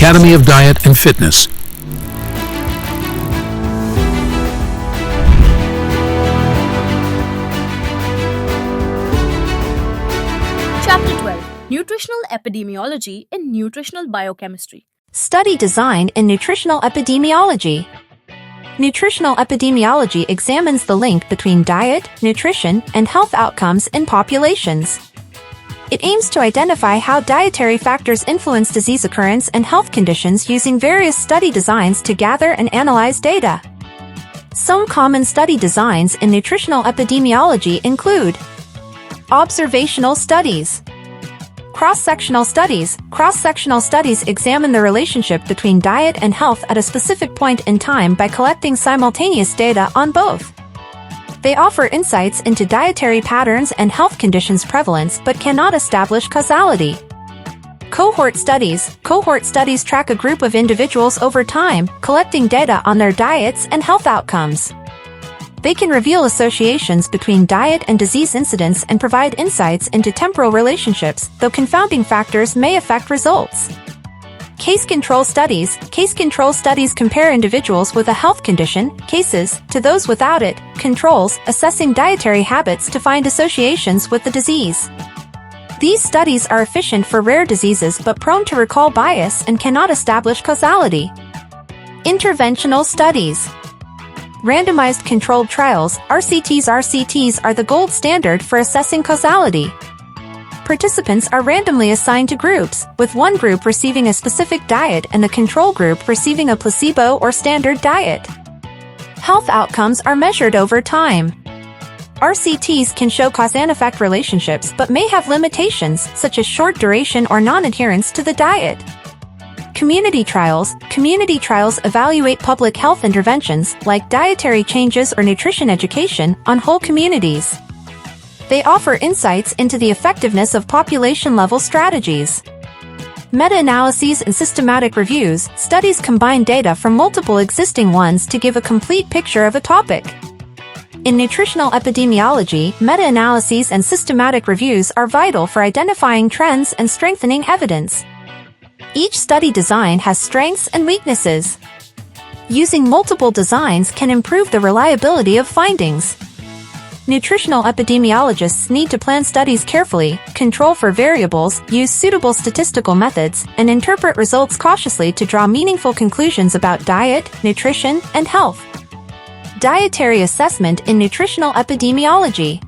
Academy of Diet and Fitness. Chapter 12: Nutritional Epidemiology in Nutritional Biochemistry. Study design in nutritional epidemiology. Nutritional epidemiology examines the link between diet, nutrition, and health outcomes in populations. It aims to identify how dietary factors influence disease occurrence and health conditions using various study designs to gather and analyze data. Some common study designs in nutritional epidemiology include observational studies. Cross-sectional studies. Cross-sectional studies examine the relationship between diet and health at a specific point in time by collecting simultaneous data on both. They offer insights into dietary patterns and health conditions prevalence but cannot establish causality. Cohort studies. Cohort studies track a group of individuals over time, collecting data on their diets and health outcomes. They can reveal associations between diet and disease incidence and provide insights into temporal relationships, though confounding factors may affect results. Case control studies. Case control studies compare individuals with a health condition, cases, to those without it, controls, assessing dietary habits to find associations with the disease. These studies are efficient for rare diseases but prone to recall bias and cannot establish causality. Interventional studies. Randomized controlled trials, RCTs. RCTs are the gold standard for assessing causality. Participants are randomly assigned to groups, with one group receiving a specific diet and the control group receiving a placebo or standard diet. Health outcomes are measured over time. RCTs can show cause-and-effect relationships but may have limitations, such as short duration or non-adherence to the diet. Community trials. Community trials evaluate public health interventions, like dietary changes or nutrition education, on whole communities. They offer insights into the effectiveness of population-level strategies. Meta-analyses and systematic reviews. Studies combine data from multiple existing ones to give a complete picture of a topic. In nutritional epidemiology, meta-analyses and systematic reviews are vital for identifying trends and strengthening evidence. Each study design has strengths and weaknesses. Using multiple designs can improve the reliability of findings. Nutritional epidemiologists need to plan studies carefully, control for variables, use suitable statistical methods, and interpret results cautiously to draw meaningful conclusions about diet, nutrition, and health. Dietary assessment in nutritional epidemiology.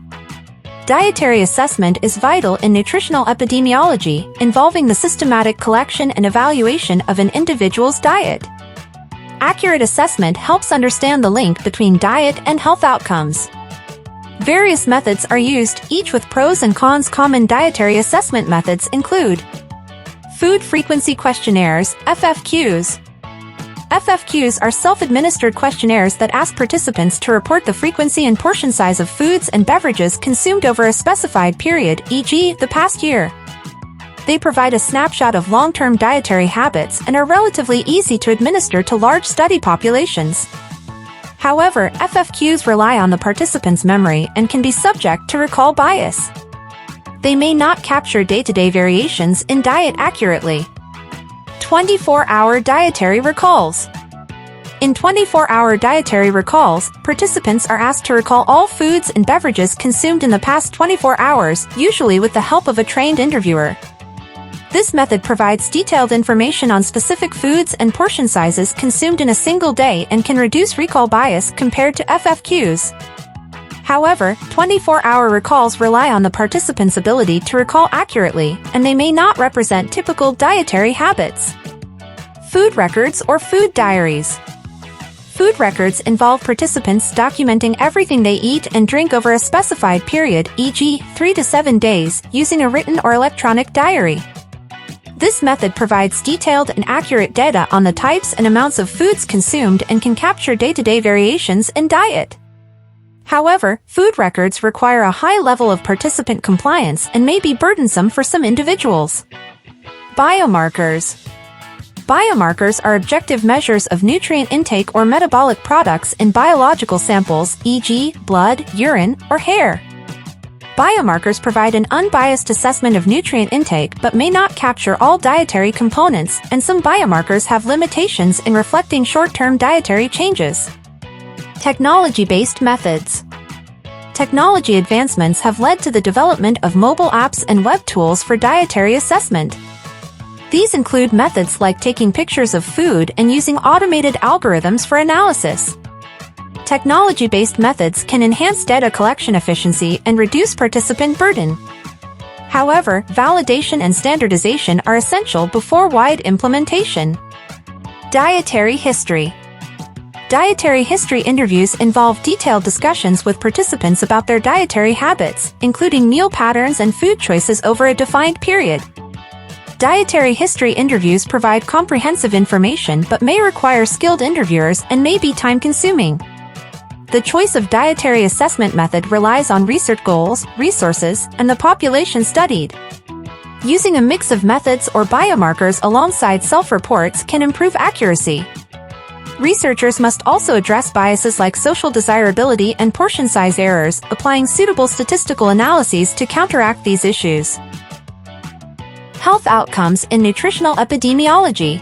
Dietary assessment is vital in nutritional epidemiology, involving the systematic collection and evaluation of an individual's diet. Accurate assessment helps understand the link between diet and health outcomes. Various methods are used, each with pros and cons. Common dietary assessment methods include food frequency questionnaires, FFQs. FFQs are self-administered questionnaires that ask participants to report the frequency and portion size of foods and beverages consumed over a specified period, e.g., the past year. They provide a snapshot of long-term dietary habits and are relatively easy to administer to large study populations. However, FFQs rely on the participant's memory and can be subject to recall bias. They may not capture day-to-day variations in diet accurately. 24-hour dietary recalls. In 24-hour dietary recalls, participants are asked to recall all foods and beverages consumed in the past 24 hours, usually with the help of a trained interviewer. This method provides detailed information on specific foods and portion sizes consumed in a single day and can reduce recall bias compared to FFQs. However, 24-hour recalls rely on the participant's ability to recall accurately, and they may not represent typical dietary habits. Food records or food diaries. Food records involve participants documenting everything they eat and drink over a specified period, e.g., 3 to 7 days, using a written or electronic diary. This method provides detailed and accurate data on the types and amounts of foods consumed and can capture day-to-day variations in diet. However, food records require a high level of participant compliance and may be burdensome for some individuals. Biomarkers. Biomarkers are objective measures of nutrient intake or metabolic products in biological samples, e.g., blood, urine, or hair. Biomarkers provide an unbiased assessment of nutrient intake but may not capture all dietary components, and some biomarkers have limitations in reflecting short-term dietary changes. Technology-based methods. Technology advancements have led to the development of mobile apps and web tools for dietary assessment. These include methods like taking pictures of food and using automated algorithms for analysis. Technology-based methods can enhance data collection efficiency and reduce participant burden. However, validation and standardization are essential before wide implementation. Dietary history. Dietary history interviews involve detailed discussions with participants about their dietary habits, including meal patterns and food choices over a defined period. Dietary history interviews provide comprehensive information but may require skilled interviewers and may be time-consuming. The choice of dietary assessment method relies on research goals, resources, and the population studied. Using a mix of methods or biomarkers alongside self-reports can improve accuracy. Researchers must also address biases like social desirability and portion size errors, applying suitable statistical analyses to counteract these issues. Health outcomes in nutritional epidemiology.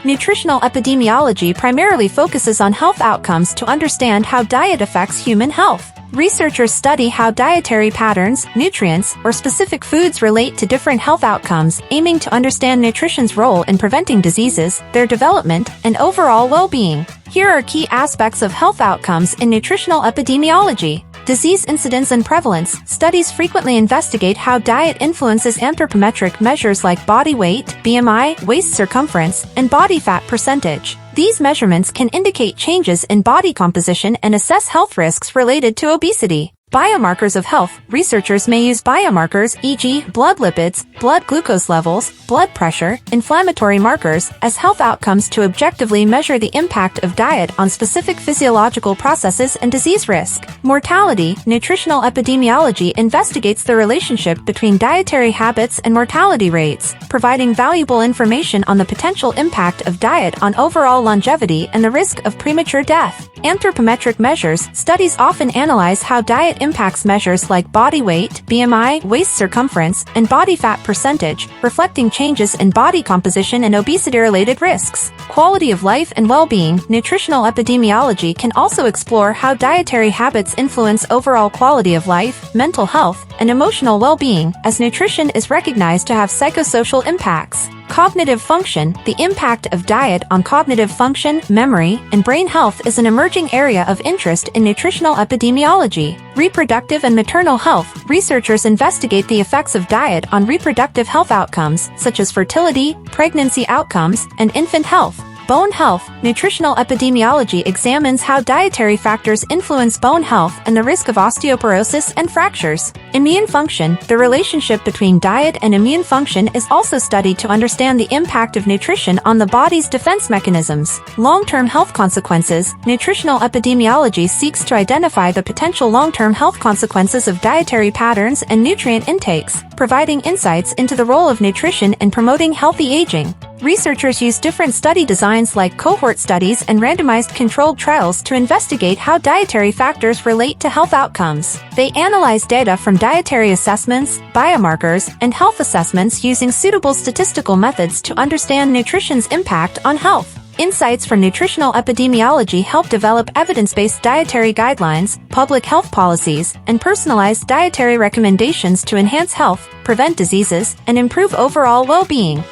Nutritional epidemiology primarily focuses on health outcomes to understand how diet affects human health. Researchers study how dietary patterns, nutrients, or specific foods relate to different health outcomes, aiming to understand nutrition's role in preventing diseases, their development, and overall well-being. Here are key aspects of health outcomes in nutritional epidemiology. Disease incidence and prevalence. Studies frequently investigate how diet influences anthropometric measures like body weight, BMI, waist circumference, and body fat percentage. These measurements can indicate changes in body composition and assess health risks related to obesity. Biomarkers of health. Researchers may use biomarkers, e.g., blood lipids, blood glucose levels, blood pressure, inflammatory markers, as health outcomes to objectively measure the impact of diet on specific physiological processes and disease risk. Mortality. Nutritional epidemiology investigates the relationship between dietary habits and mortality rates, providing valuable information on the potential impact of diet on overall longevity and the risk of premature death. Anthropometric measures. Studies often analyze how diet impacts measures like body weight, BMI, waist circumference, and body fat percentage, reflecting changes in body composition and obesity-related risks. Quality of life and well-being. Nutritional epidemiology can also explore how dietary habits influence overall quality of life, mental health, and emotional well-being, as nutrition is recognized to have psychosocial impacts. Cognitive function. The impact of diet on cognitive function, memory, and brain health is an emerging area of interest in nutritional epidemiology. Reproductive and maternal health. Researchers investigate the effects of diet on reproductive health outcomes, such as fertility, pregnancy outcomes, and infant health. Bone health. Nutritional epidemiology examines how dietary factors influence bone health and the risk of osteoporosis and fractures. Immune function. The relationship between diet and immune function is also studied to understand the impact of nutrition on the body's defense mechanisms. Long-term health consequences. Nutritional epidemiology seeks to identify the potential long-term health consequences of dietary patterns and nutrient intakes, providing insights into the role of nutrition in promoting healthy aging. Researchers use different study designs like cohort studies and randomized controlled trials to investigate how dietary factors relate to health outcomes. They analyze data from dietary assessments, biomarkers, and health assessments using suitable statistical methods to understand nutrition's impact on health. Insights from nutritional epidemiology help develop evidence-based dietary guidelines, public health policies, and personalized dietary recommendations to enhance health, prevent diseases, and improve overall well-being.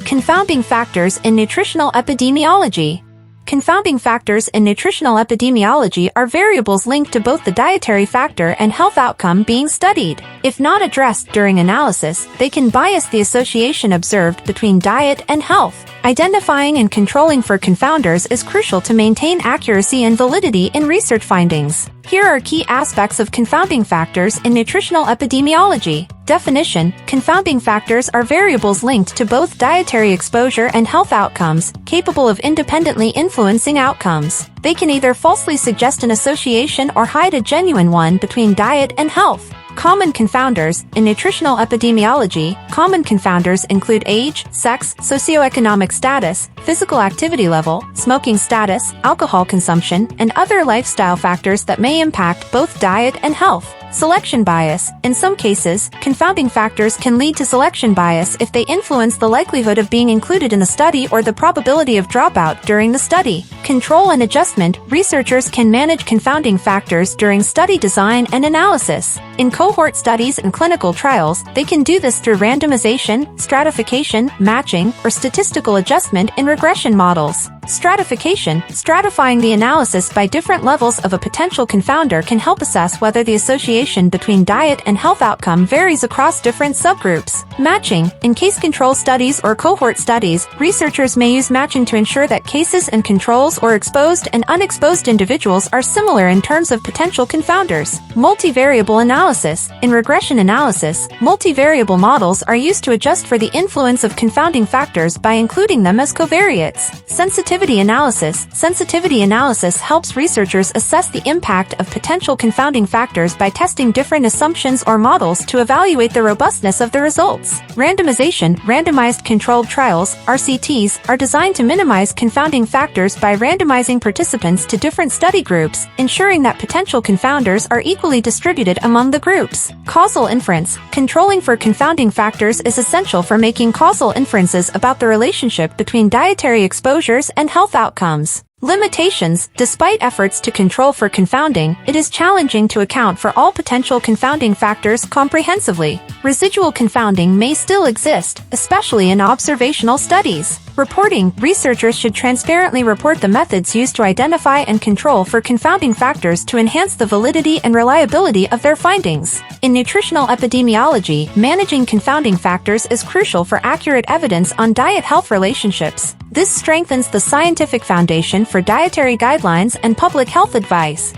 Confounding factors in nutritional epidemiology. Confounding factors in nutritional epidemiology are variables linked to both the dietary factor and health outcome being studied. If not addressed during analysis, they can bias the association observed between diet and health. Identifying and controlling for confounders is crucial to maintain accuracy and validity in research findings. Here are key aspects of confounding factors in nutritional epidemiology. Definition: confounding factors are variables linked to both dietary exposure and health outcomes, capable of independently influencing outcomes. They can either falsely suggest an association or hide a genuine one between diet and health. Common confounders. In nutritional epidemiology, common confounders include age, sex, socioeconomic status, physical activity level, smoking status, alcohol consumption, and other lifestyle factors that may impact both diet and health. Selection bias. In some cases, confounding factors can lead to selection bias if they influence the likelihood of being included in the study or the probability of dropout during the study. Control and adjustment. Researchers can manage confounding factors during study design and analysis. In cohort studies and clinical trials, they can do this through randomization, stratification, matching, or statistical adjustment in regression models. Stratification. Stratifying the analysis by different levels of a potential confounder can help assess whether the association between diet and health outcome varies across different subgroups. Matching. In case control studies or cohort studies, researchers may use matching to ensure that cases and controls or exposed and unexposed individuals are similar in terms of potential confounders. Multivariable analysis. In regression analysis, multivariable models are used to adjust for the influence of confounding factors by including them as covariates. Sensitivity analysis. Sensitivity analysis helps researchers assess the impact of potential confounding factors by testing different assumptions or models to evaluate the robustness of the results. Randomization. Randomized controlled trials, RCTs, are designed to minimize confounding factors by randomizing participants to different study groups, ensuring that potential confounders are equally distributed among the groups. Causal inference. Controlling for confounding factors is essential for making causal inferences about the relationship between dietary exposures and health outcomes. Limitations. Despite efforts to control for confounding, it is challenging to account for all potential confounding factors comprehensively. Residual confounding may still exist, especially in observational studies. Reporting. Researchers should transparently report the methods used to identify and control for confounding factors to enhance the validity and reliability of their findings. In nutritional epidemiology, managing confounding factors is crucial for accurate evidence on diet-health relationships. This strengthens the scientific foundation for dietary guidelines and public health advice.